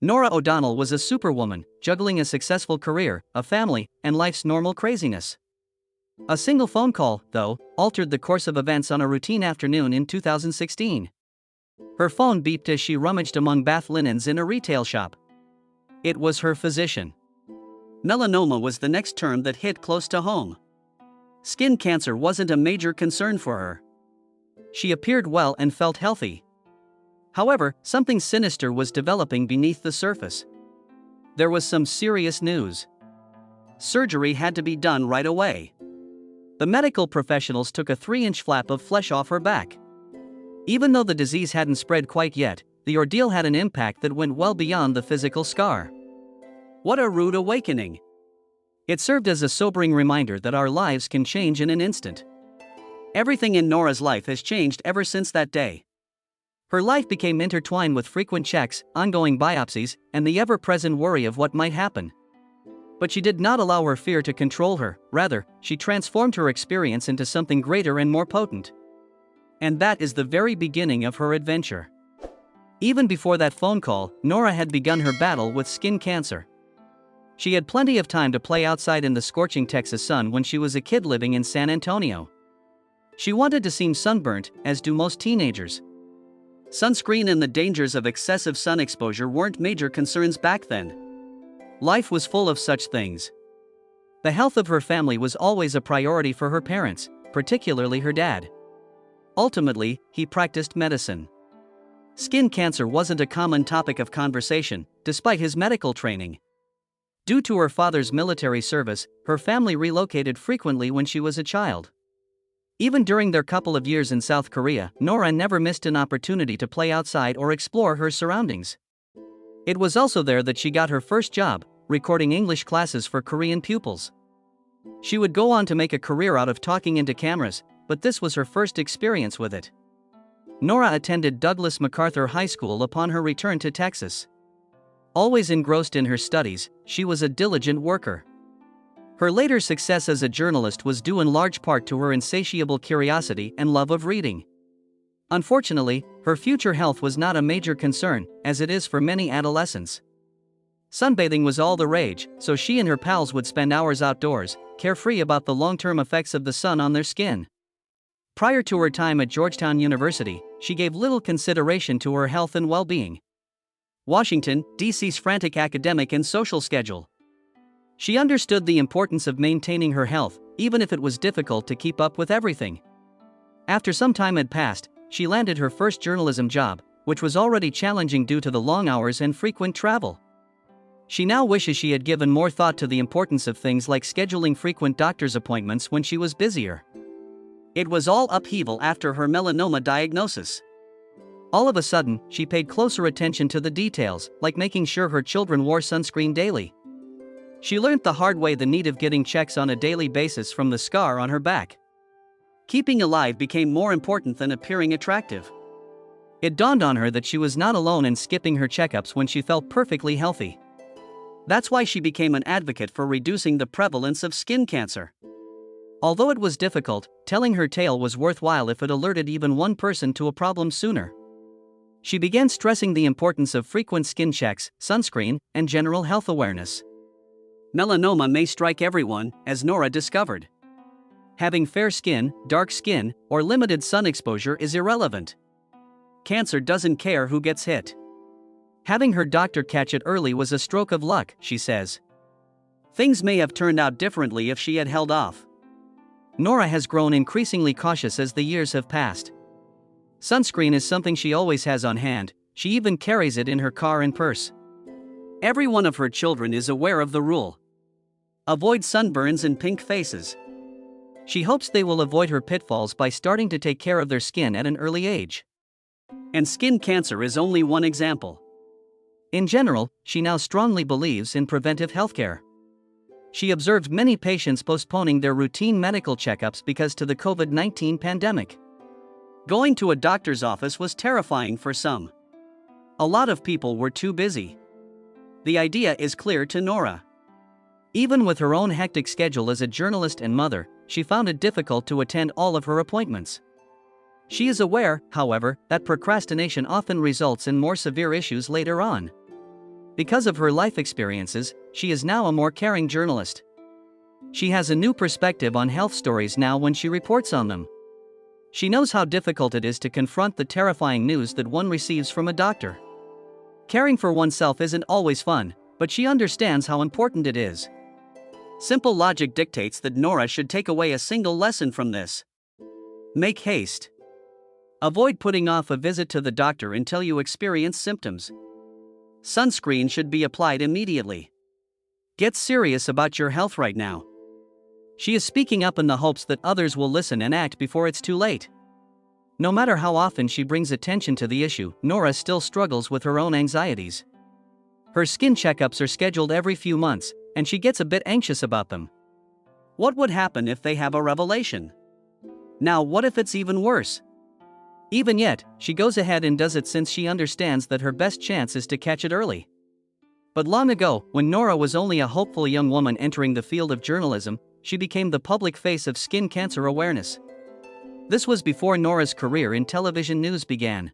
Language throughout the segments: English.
Norah O'Donnell was a superwoman, juggling a successful career, a family, and life's normal craziness. A single phone call, though, altered the course of events on a routine afternoon in 2016. Her phone beeped as she rummaged among bath linens in a retail shop. It was her physician. Melanoma was the next term that hit close to home. Skin cancer wasn't a major concern for her. She appeared well and felt healthy. However, something sinister was developing beneath the surface. There was some serious news. Surgery had to be done right away. The medical professionals took a 3-inch flap of flesh off her back. Even though the disease hadn't spread quite yet, the ordeal had an impact that went well beyond the physical scar. What a rude awakening! It served as a sobering reminder that our lives can change in an instant. Everything in Norah's life has changed ever since that day. Her life became intertwined with frequent checks, ongoing biopsies, and the ever-present worry of what might happen. But she did not allow her fear to control her, rather, she transformed her experience into something greater and more potent. And that is the very beginning of her adventure. Even before that phone call, Norah had begun her battle with skin cancer. She had plenty of time to play outside in the scorching Texas sun when she was a kid living in San Antonio. She wanted to seem sunburnt, as do most teenagers. Sunscreen and the dangers of excessive sun exposure weren't major concerns back then. Life was full of such things. The health of her family was always a priority for her parents, particularly her dad. Ultimately, he practiced medicine. Skin cancer wasn't a common topic of conversation, despite his medical training. Due to her father's military service, her family relocated frequently when she was a child. Even during their couple of years in South Korea, Norah never missed an opportunity to play outside or explore her surroundings. It was also there that she got her first job, recording English classes for Korean pupils. She would go on to make a career out of talking into cameras, but this was her first experience with it. Norah attended Douglas MacArthur High School upon her return to Texas. Always engrossed in her studies, she was a diligent worker. Her later success as a journalist was due in large part to her insatiable curiosity and love of reading. Unfortunately, her future health was not a major concern, as it is for many adolescents. Sunbathing was all the rage, so she and her pals would spend hours outdoors, carefree about the long-term effects of the sun on their skin. Prior to her time at Georgetown University, she gave little consideration to her health and well-being. Washington, D.C.'s frantic academic and social schedule. She understood the importance of maintaining her health, even if it was difficult to keep up with everything. After some time had passed, she landed her first journalism job, which was already challenging due to the long hours and frequent travel. She now wishes she had given more thought to the importance of things like scheduling frequent doctor's appointments when she was busier. It was all upheaval after her melanoma diagnosis. All of a sudden, she paid closer attention to the details, like making sure her children wore sunscreen daily. She learned the hard way the need of getting checks on a daily basis from the scar on her back. Keeping alive became more important than appearing attractive. It dawned on her that she was not alone in skipping her checkups when she felt perfectly healthy. That's why she became an advocate for reducing the prevalence of skin cancer. Although it was difficult, telling her tale was worthwhile if it alerted even one person to a problem sooner. She began stressing the importance of frequent skin checks, sunscreen, and general health awareness. Melanoma may strike everyone, as Norah discovered. Having fair skin, dark skin, or limited sun exposure is irrelevant. Cancer doesn't care who gets hit. Having her doctor catch it early was a stroke of luck, she says. Things may have turned out differently if she had held off. Norah has grown increasingly cautious as the years have passed. Sunscreen is something she always has on hand, she even carries it in her car and purse. Every one of her children is aware of the rule. Avoid sunburns and pink faces. She hopes they will avoid her pitfalls by starting to take care of their skin at an early age. And skin cancer is only one example. In general, she now strongly believes in preventive healthcare. She observed many patients postponing their routine medical checkups because of the COVID-19 pandemic. Going to a doctor's office was terrifying for some. A lot of people were too busy. The idea is clear to Norah. Even with her own hectic schedule as a journalist and mother, she found it difficult to attend all of her appointments. She is aware, however, that procrastination often results in more severe issues later on. Because of her life experiences, she is now a more caring journalist. She has a new perspective on health stories now when she reports on them. She knows how difficult it is to confront the terrifying news that one receives from a doctor. Caring for oneself isn't always fun, but she understands how important it is. Simple logic dictates that Norah should take away a single lesson from this. Make haste. Avoid putting off a visit to the doctor until you experience symptoms. Sunscreen should be applied immediately. Get serious about your health right now. She is speaking up in the hopes that others will listen and act before it's too late. No matter how often she brings attention to the issue, Norah still struggles with her own anxieties. Her skin checkups are scheduled every few months, and she gets a bit anxious about them. What would happen if they have a revelation? Now, what if it's even worse? Even yet, she goes ahead and does it since she understands that her best chance is to catch it early. But long ago, when Norah was only a hopeful young woman entering the field of journalism, she became the public face of skin cancer awareness. This was before Norah's career in television news began.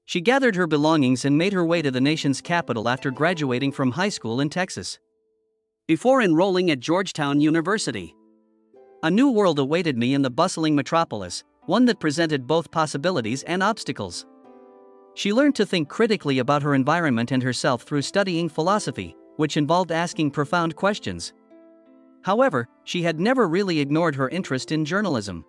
She gathered her belongings and made her way to the nation's capital after graduating from high school in Texas. Before enrolling at Georgetown University, a new world awaited me in the bustling metropolis, one that presented both possibilities and obstacles. She learned to think critically about her environment and herself through studying philosophy, which involved asking profound questions. However, she had never really ignored her interest in journalism.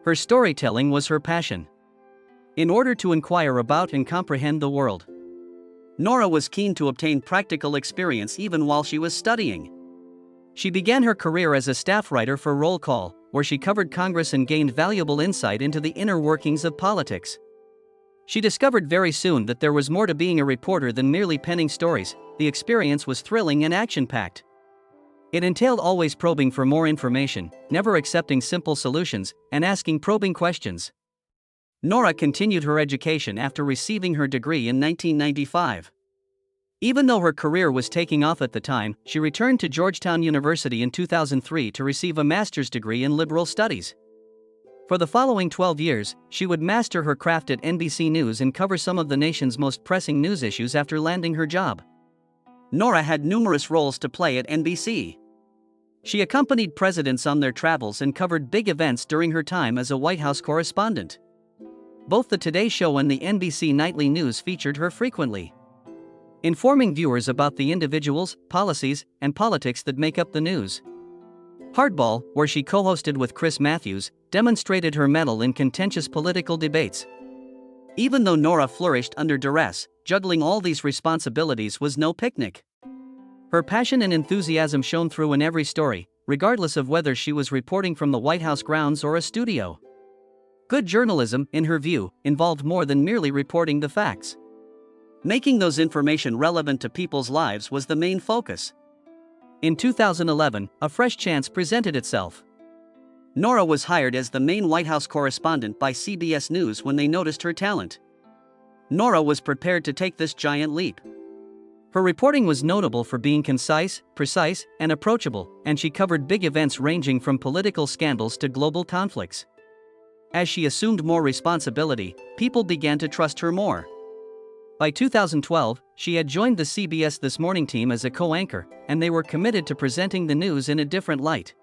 Her storytelling was her passion. In order to inquire about and comprehend the world, Norah was keen to obtain practical experience even while she was studying. She began her career as a staff writer for Roll Call, where she covered Congress and gained valuable insight into the inner workings of politics. She discovered very soon that there was more to being a reporter than merely penning stories. The experience was thrilling and action-packed. It entailed always probing for more information, never accepting simple solutions, and asking probing questions. Norah continued her education after receiving her degree in 1995. Even though her career was taking off at the time, she returned to Georgetown University in 2003 to receive a master's degree in liberal studies. For the following 12 years, she would master her craft at NBC News and cover some of the nation's most pressing news issues after landing her job. Norah had numerous roles to play at NBC. She accompanied presidents on their travels and covered big events during her time as a White House correspondent. Both the Today Show and the NBC Nightly News featured her frequently, informing viewers about the individuals, policies, and politics that make up the news. Hardball, where she co-hosted with Chris Matthews, demonstrated her mettle in contentious political debates. Even though Norah flourished under duress, juggling all these responsibilities was no picnic. Her passion and enthusiasm shone through in every story, regardless of whether she was reporting from the White House grounds or a studio. Good journalism, in her view, involved more than merely reporting the facts. Making those information relevant to people's lives was the main focus. In 2011, a fresh chance presented itself. Norah was hired as the main White House correspondent by CBS News when they noticed her talent. Norah was prepared to take this giant leap. Her reporting was notable for being concise, precise, and approachable, and she covered big events ranging from political scandals to global conflicts. As she assumed more responsibility, people began to trust her more. By 2012, she had joined the CBS This Morning team as a co-anchor, and they were committed to presenting the news in a different light.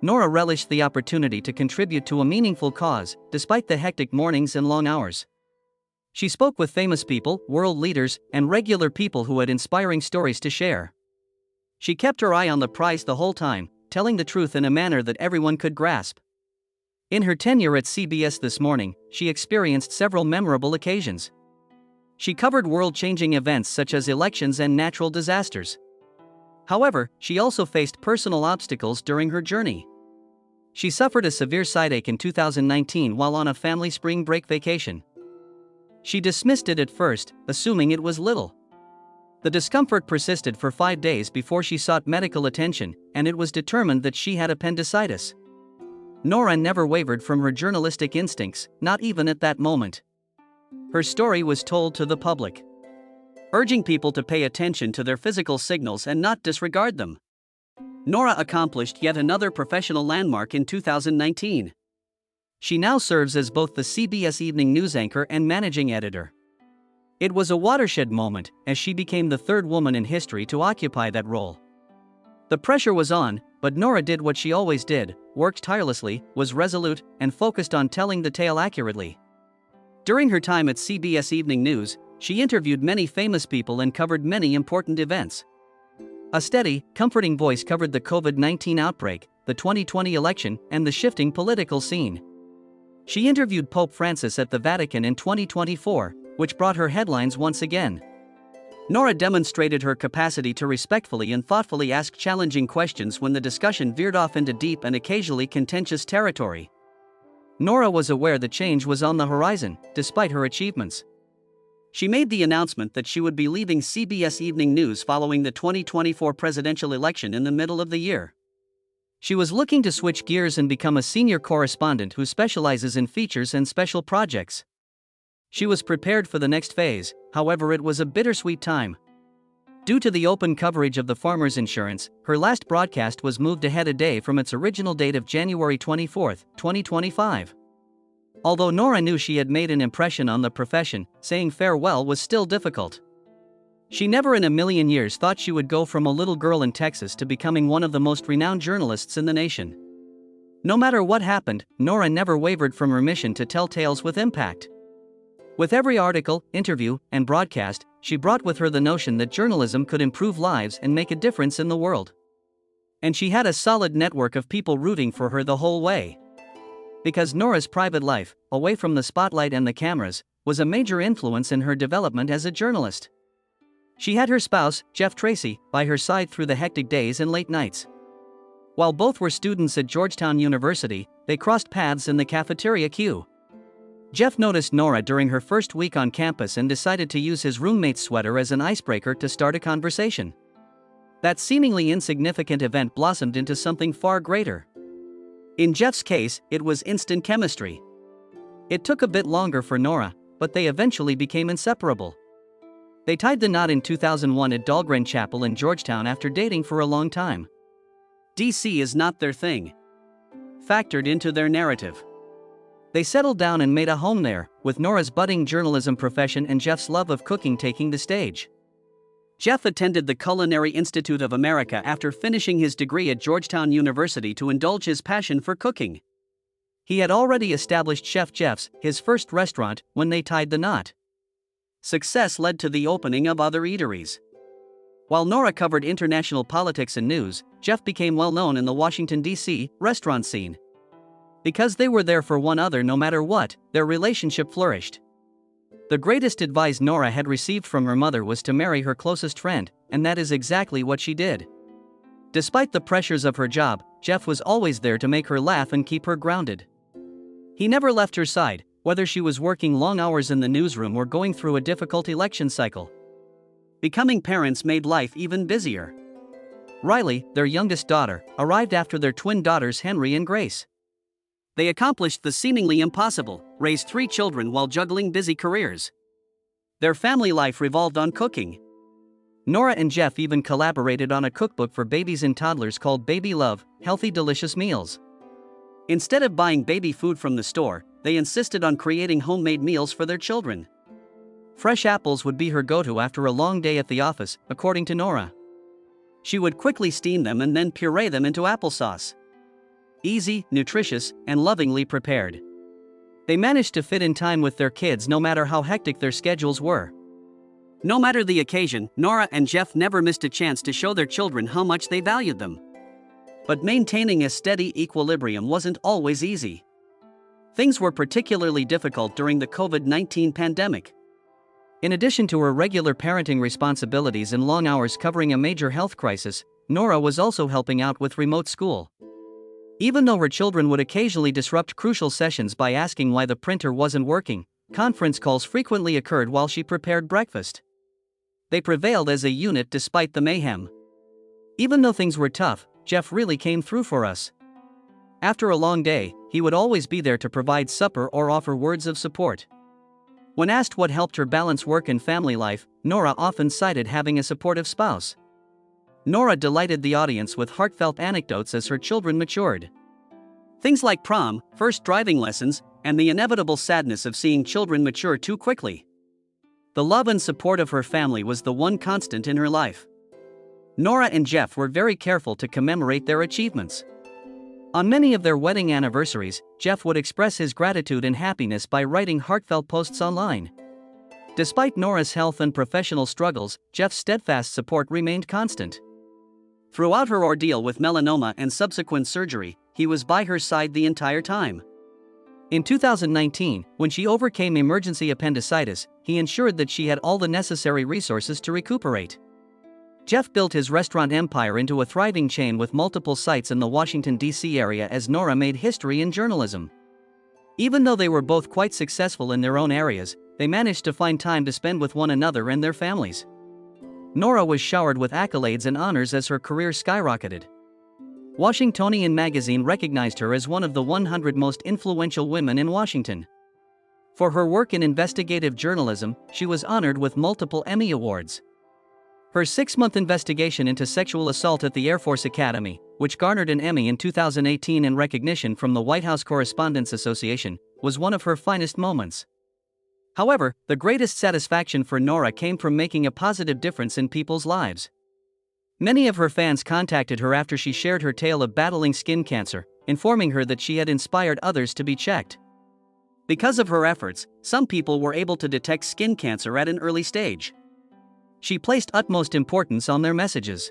Norah relished the opportunity to contribute to a meaningful cause, despite the hectic mornings and long hours. She spoke with famous people, world leaders, and regular people who had inspiring stories to share. She kept her eye on the prize the whole time, telling the truth in a manner that everyone could grasp. In her tenure at CBS This Morning, she experienced several memorable occasions. She covered world-changing events such as elections and natural disasters. However, she also faced personal obstacles during her journey. She suffered a severe sideache in 2019 while on a family spring break vacation. She dismissed it at first, assuming it was little. The discomfort persisted for 5 days before she sought medical attention, and it was determined that she had appendicitis. Norah never wavered from her journalistic instincts, not even at that moment. Her story was told to the public, urging people to pay attention to their physical signals and not disregard them. Norah accomplished yet another professional landmark in 2019. She now serves as both the CBS Evening News anchor and managing editor. It was a watershed moment, as she became the third woman in history to occupy that role. The pressure was on, but Norah did what she always did, worked tirelessly, was resolute, and focused on telling the tale accurately. During her time at CBS Evening News, she interviewed many famous people and covered many important events. A steady, comforting voice covered the COVID-19 outbreak, the 2020 election, and the shifting political scene. She interviewed Pope Francis at the Vatican in 2024, which brought her headlines once again. Norah demonstrated her capacity to respectfully and thoughtfully ask challenging questions when the discussion veered off into deep and occasionally contentious territory. Norah was aware that change was on the horizon, despite her achievements. She made the announcement that she would be leaving CBS Evening News following the 2024 presidential election in the middle of the year. She was looking to switch gears and become a senior correspondent who specializes in features and special projects. She was prepared for the next phase, however it was a bittersweet time. Due to the open coverage of the farmers' insurance, her last broadcast was moved ahead a day from its original date of January 24, 2025. Although Norah knew she had made an impression on the profession, saying farewell was still difficult. She never in a million years thought she would go from a little girl in Texas to becoming one of the most renowned journalists in the nation. No matter what happened, Norah never wavered from her mission to tell tales with impact. With every article, interview, and broadcast, she brought with her the notion that journalism could improve lives and make a difference in the world. And she had a solid network of people rooting for her the whole way. Because Norah's private life, away from the spotlight and the cameras, was a major influence in her development as a journalist. She had her spouse, Jeff Tracy, by her side through the hectic days and late nights. While both were students at Georgetown University, they crossed paths in the cafeteria queue. Jeff noticed Norah during her first week on campus and decided to use his roommate's sweater as an icebreaker to start a conversation. That seemingly insignificant event blossomed into something far greater. In Jeff's case, it was instant chemistry. It took a bit longer for Norah, but they eventually became inseparable. They tied the knot in 2001 at Dahlgren Chapel in Georgetown after dating for a long time. DC is not their thing. Factored into their narrative. They settled down and made a home there, with Norah's budding journalism profession and Jeff's love of cooking taking the stage. Jeff attended the Culinary Institute of America after finishing his degree at Georgetown University to indulge his passion for cooking. He had already established Chef Jeff's, his first restaurant, when they tied the knot. Success led to the opening of other eateries. While Norah covered international politics and news, Jeff became well known in the Washington, D.C. restaurant scene. Because they were there for one another no matter what, their relationship flourished. The greatest advice Norah had received from her mother was to marry her closest friend, and that is exactly what she did. Despite the pressures of her job, Jeff was always there to make her laugh and keep her grounded. He never left her side, whether she was working long hours in the newsroom or going through a difficult election cycle. Becoming parents made life even busier. Riley, their youngest daughter, arrived after their twin daughters Henry and Grace. They accomplished the seemingly impossible, raised 3 children while juggling busy careers. Their family life revolved on cooking. Norah and Jeff even collaborated on a cookbook for babies and toddlers called Baby Love, Healthy Delicious Meals. Instead of buying baby food from the store, they insisted on creating homemade meals for their children. Fresh apples would be her go-to after a long day at the office, according to Norah. She would quickly steam them and then puree them into applesauce. Easy, nutritious, and lovingly prepared. They managed to fit in time with their kids no matter how hectic their schedules were. No matter the occasion, Norah and Jeff never missed a chance to show their children how much they valued them. But maintaining a steady equilibrium wasn't always easy. Things were particularly difficult during the COVID-19 pandemic. In addition to her regular parenting responsibilities and long hours covering a major health crisis, Norah was also helping out with remote school. Even though her children would occasionally disrupt crucial sessions by asking why the printer wasn't working, conference calls frequently occurred while she prepared breakfast. They prevailed as a unit despite the mayhem. Even though things were tough, Jeff really came through for us. After a long day, he would always be there to provide supper or offer words of support. When asked what helped her balance work and family life, Norah often cited having a supportive spouse. Norah delighted the audience with heartfelt anecdotes as her children matured. Things like prom, first driving lessons, and the inevitable sadness of seeing children mature too quickly. The love and support of her family was the one constant in her life. Norah and Jeff were very careful to commemorate their achievements. On many of their wedding anniversaries, Jeff would express his gratitude and happiness by writing heartfelt posts online. Despite Norah's health and professional struggles, Jeff's steadfast support remained constant. Throughout her ordeal with melanoma and subsequent surgery, he was by her side the entire time. In 2019, when she overcame emergency appendicitis, he ensured that she had all the necessary resources to recuperate. Jeff built his restaurant empire into a thriving chain with multiple sites in the Washington, D.C. area as Norah made history in journalism. Even though they were both quite successful in their own areas, they managed to find time to spend with one another and their families. Norah was showered with accolades and honors as her career skyrocketed. Washingtonian magazine recognized her as one of the 100 most influential women in Washington. For her work in investigative journalism, she was honored with multiple Emmy Awards. Her 6-month investigation into sexual assault at the Air Force Academy, which garnered an Emmy in 2018 in recognition from the White House Correspondents Association, was one of her finest moments. However, the greatest satisfaction for Norah came from making a positive difference in people's lives. Many of her fans contacted her after she shared her tale of battling skin cancer, informing her that she had inspired others to be checked. Because of her efforts, some people were able to detect skin cancer at an early stage. She placed utmost importance on their messages.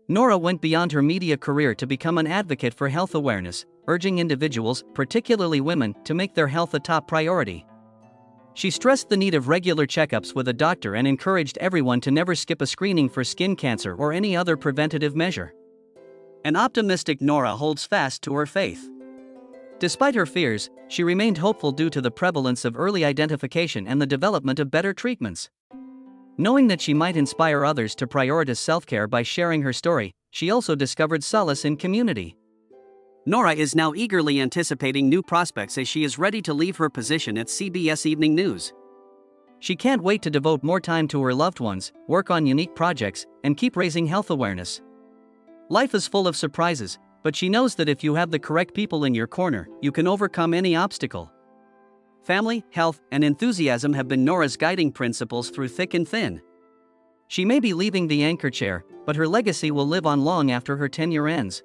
Norah went beyond her media career to become an advocate for health awareness, urging individuals, particularly women, to make their health a top priority. She stressed the need of regular checkups with a doctor and encouraged everyone to never skip a screening for skin cancer or any other preventative measure. An optimistic Norah holds fast to her faith. Despite her fears, she remained hopeful due to the prevalence of early identification and the development of better treatments. Knowing that she might inspire others to prioritize self-care by sharing her story, she also discovered solace in community. Norah is now eagerly anticipating new prospects as she is ready to leave her position at CBS Evening News. She can't wait to devote more time to her loved ones, work on unique projects, and keep raising health awareness. Life is full of surprises, but she knows that if you have the correct people in your corner, you can overcome any obstacle. Family, health, and enthusiasm have been Norah's guiding principles through thick and thin. She may be leaving the anchor chair, but her legacy will live on long after her tenure ends.